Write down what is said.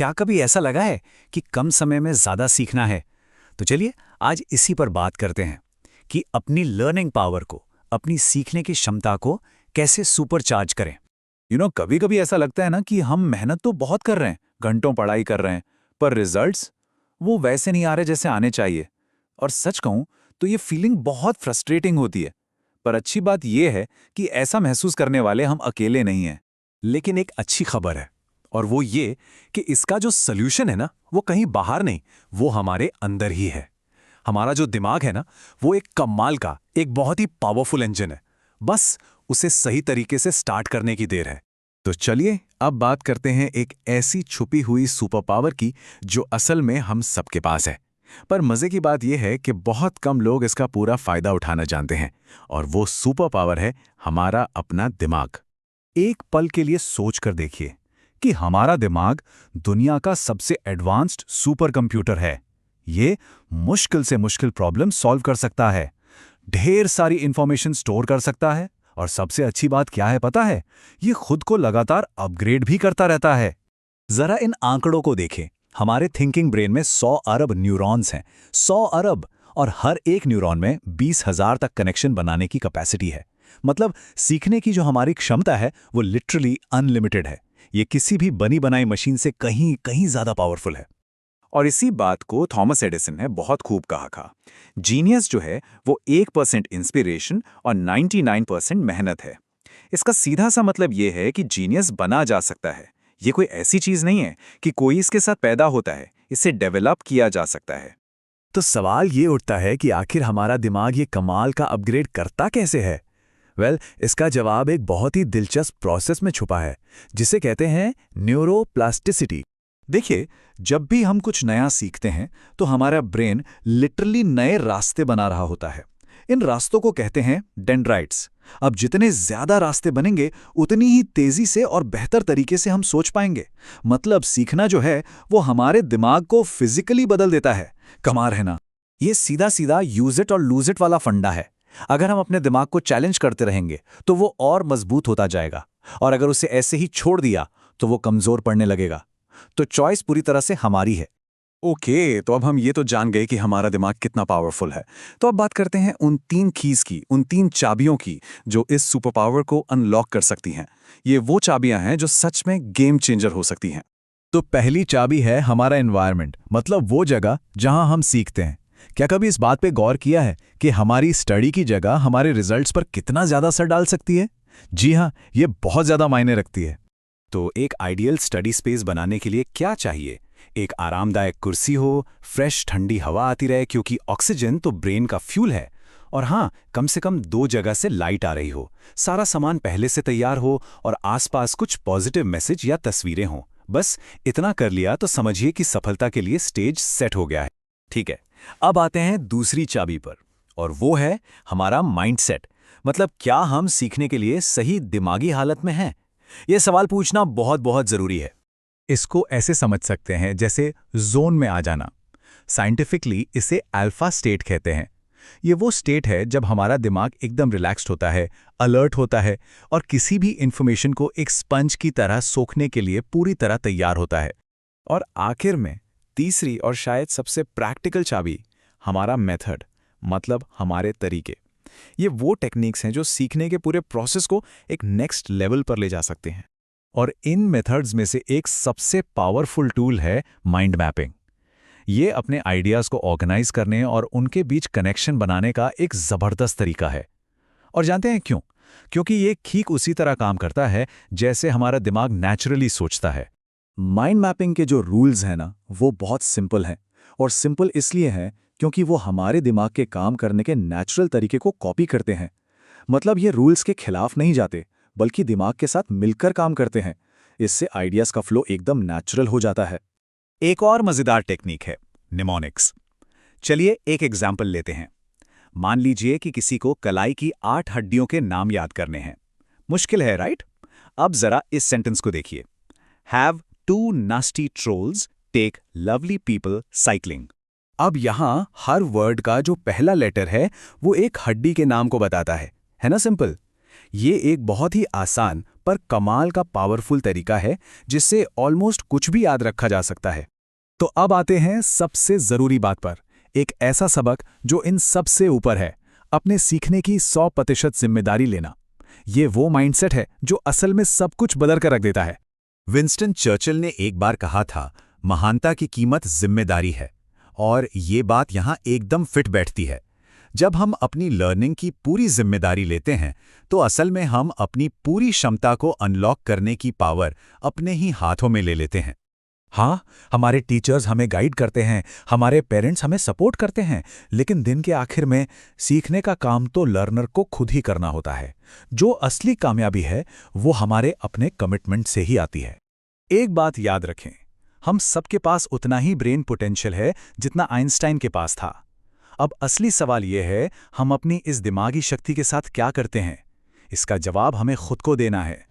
क्या कभी ऐसा लगा है कि कम समय में ज़्यादा सीखना है? तो चलिए आज इसी पर बात करते हैं कि अपनी लर्निंग पावर को, अपनी सीखने की क्षमता को कैसे सुपरचार्ज करें। कभी कभी ऐसा लगता है ना कि हम मेहनत तो बहुत कर रहे हैं, घंटों पढ़ाई कर रहे हैं, पर रिजल्ट्स वो वैसे नहीं आ रहे जैसे आने चाहिए। और सच कहूं तो ये फीलिंग बहुत फ्रस्ट्रेटिंग होती है। पर अच्छी बात यह है कि ऐसा महसूस करने वाले हम अकेले नहीं हैं। लेकिन एक अच्छी खबर है, और वो ये कि इसका जो सल्यूशन है ना, वो कहीं बाहर नहीं, वो हमारे अंदर ही है। हमारा जो दिमाग है ना, वो एक कमाल का, एक बहुत ही पावरफुल इंजन है। बस उसे सही तरीके से स्टार्ट करने की देर है। तो चलिए अब बात करते हैं एक ऐसी छुपी हुई सुपर पावर की जो असल में हम सबके पास है। पर मजे की बात यह है कि बहुत कम लोग इसका पूरा फायदा उठाना जानते हैं। और वो सुपर पावर है हमारा अपना दिमाग। एक पल के लिए सोच कर देखिए कि हमारा दिमाग दुनिया का सबसे एडवांस्ड सुपर कंप्यूटर है। ये मुश्किल से मुश्किल प्रॉब्लम सॉल्व कर सकता है, ढेर सारी इंफॉर्मेशन स्टोर कर सकता है, और सबसे अच्छी बात क्या है पता है? ये खुद को लगातार अपग्रेड भी करता रहता है। जरा इन आंकड़ों को देखें। हमारे थिंकिंग ब्रेन में 100 अरब न्यूरॉन्स हैं। 100 अरब, और हर एक न्यूरॉन में 20,000 तक कनेक्शन बनाने की कैपेसिटी है। मतलब सीखने की जो हमारी क्षमता है वो लिटरली अनलिमिटेड है। ये किसी भी बनी बनाई मशीन से कहीं कहीं ज्यादा पावरफुल है। और इसी बात को थॉमस एडिसन ने बहुत खूब कहा था। जीनियस जो है वो 1% इंस्पिरेशन और 99% मेहनत है। इसका सीधा सा मतलब ये है कि जीनियस बना जा सकता है। ये कोई ऐसी चीज नहीं है कि कोई इसके साथ पैदा होता है, इसे डेवलप किया जा सकता है। तो सवाल ये उठता है कि आखिर हमारा दिमाग ये कमाल का अपग्रेड करता कैसे है? इसका जवाब एक बहुत ही दिलचस्प प्रोसेस में छुपा है, जिसे कहते हैं न्यूरोप्लास्टिसिटी। देखिए, जब भी हम कुछ नया सीखते हैं तो हमारा ब्रेन लिटरली नए रास्ते बना रहा होता है। इन रास्तों को कहते हैं डेंड्राइट्स। अब जितने ज्यादा रास्ते बनेंगे उतनी ही तेजी से और बेहतर तरीके से हम सोच पाएंगे। मतलब सीखना जो है वो हमारे दिमाग को फिजिकली बदल देता है। कमाल है ना? ये सीधा सीधा यूज इट और लूज इट वाला फंडा है। अगर हम अपने दिमाग को चैलेंज करते रहेंगे तो वो और मजबूत होता जाएगा, और अगर उसे ऐसे ही छोड़ दिया तो वो कमजोर पड़ने लगेगा। तो चॉइस पूरी तरह से हमारी है। ओके, तो अब हम ये तो जान गए कि हमारा दिमाग कितना पावरफुल है। तो अब बात करते हैं उन 3 कीज की, उन 3 चाबियों की जो इस सुपर पावर को अनलॉक कर सकती हैं। ये वो चाबियां हैं जो सच में गेम चेंजर हो सकती हैं। तो पहली चाबी है हमारा एनवायरनमेंट, मतलब वो जगह जहां हम सीखते हैं। क्या कभी इस बात पे गौर किया है कि हमारी स्टडी की जगह हमारे रिजल्ट्स पर कितना ज्यादा असर डाल सकती है? जी हाँ, ये बहुत ज्यादा मायने रखती है। तो एक आइडियल स्टडी स्पेस बनाने के लिए क्या चाहिए? एक आरामदायक कुर्सी हो, फ्रेश ठंडी हवा आती रहे क्योंकि ऑक्सीजन तो ब्रेन का फ्यूल है, और हाँ, कम से कम 2 जगह से लाइट आ रही हो, सारा सामान पहले से तैयार हो, और आसपास कुछ पॉजिटिव मैसेज या तस्वीरें हों। बस इतना कर लिया तो समझिए कि सफलता के लिए स्टेज सेट हो गया है। ठीक है, अब आते हैं दूसरी चाबी पर, और वो है हमारा माइंडसेट। मतलब क्या हम सीखने के लिए सही दिमागी हालत में हैं? यह सवाल पूछना बहुत बहुत जरूरी है। इसको ऐसे समझ सकते हैं जैसे जोन में आ जाना। साइंटिफिकली इसे अल्फा स्टेट कहते हैं। ये वो स्टेट है जब हमारा दिमाग एकदम रिलैक्स्ड होता है, अलर्ट होता है, और किसी भी इंफॉर्मेशन को एक स्पंज की तरह सोखने के लिए पूरी तरह तैयार होता है। और आखिर में तीसरी और शायद सबसे प्रैक्टिकल चाबी, हमारा मेथड, मतलब हमारे तरीके। ये वो टेक्निक्स हैं जो सीखने के पूरे प्रोसेस को एक नेक्स्ट लेवल पर ले जा सकते हैं। और इन मेथड्स में से एक सबसे पावरफुल टूल है माइंड मैपिंग। ये अपने आइडियाज़ को ऑर्गेनाइज करने और उनके बीच कनेक्शन बनाने का एक ज़बरदस्त तरीका है। और जानते हैं क्यों? क्योंकि ये ठीक उसी तरह काम करता है जैसे हमारा दिमाग नेचुरली सोचता है। माइंड मैपिंग के जो रूल्स हैं ना, वो बहुत सिंपल हैं। और सिंपल इसलिए हैं क्योंकि वो हमारे दिमाग के काम करने के नेचुरल तरीके को कॉपी करते हैं। मतलब ये रूल्स के खिलाफ नहीं जाते, बल्कि दिमाग के साथ मिलकर काम करते हैं। इससे आइडियाज का फ्लो एकदम नेचुरल हो जाता है। एक और मजेदार टेक्निक है निमोनिक्स। चलिए एक एग्जाम्पल लेते हैं। मान लीजिए कि किसी को कलाई की 8 हड्डियों के नाम याद करने हैं। मुश्किल है, राइट? अब जरा इस सेंटेंस को देखिए। Have 2 nasty trolls take lovely people cycling। अब यहां हर वर्ड का जो पहला लेटर है वो एक हड्डी के नाम को बताता है ना? सिंपल। ये एक बहुत ही आसान पर कमाल का पावरफुल तरीका है जिससे ऑलमोस्ट कुछ भी याद रखा जा सकता है। तो अब आते हैं सबसे ज़रूरी बात पर, एक ऐसा सबक जो इन सबसे ऊपर है, अपने सीखने की 100% जिम्मेदारी लेना। ये वो माइंडसेट है जो असल में सब कुछ बदल कर रख देता है। विंस्टन चर्चिल ने एक बार कहा था, महानता की कीमत जिम्मेदारी है, और ये बात यहाँ एकदम फिट बैठती है। जब हम अपनी लर्निंग की पूरी जिम्मेदारी लेते हैं तो असल में हम अपनी पूरी क्षमता को अनलॉक करने की पावर अपने ही हाथों में ले लेते हैं। हाँ, हमारे टीचर्स हमें गाइड करते हैं, हमारे पेरेंट्स हमें सपोर्ट करते हैं, लेकिन दिन के आखिर में सीखने का काम तो लर्नर को खुद ही करना होता है। जो असली कामयाबी है वो हमारे अपने कमिटमेंट से ही आती है। एक बात याद रखें, हम सबके पास उतना ही ब्रेन पोटेंशियल है जितना आइंस्टाइन के पास था। अब असली सवाल यह है, हम अपनी इस दिमागी शक्ति के साथ क्या करते हैं? इसका जवाब हमें खुद को देना है।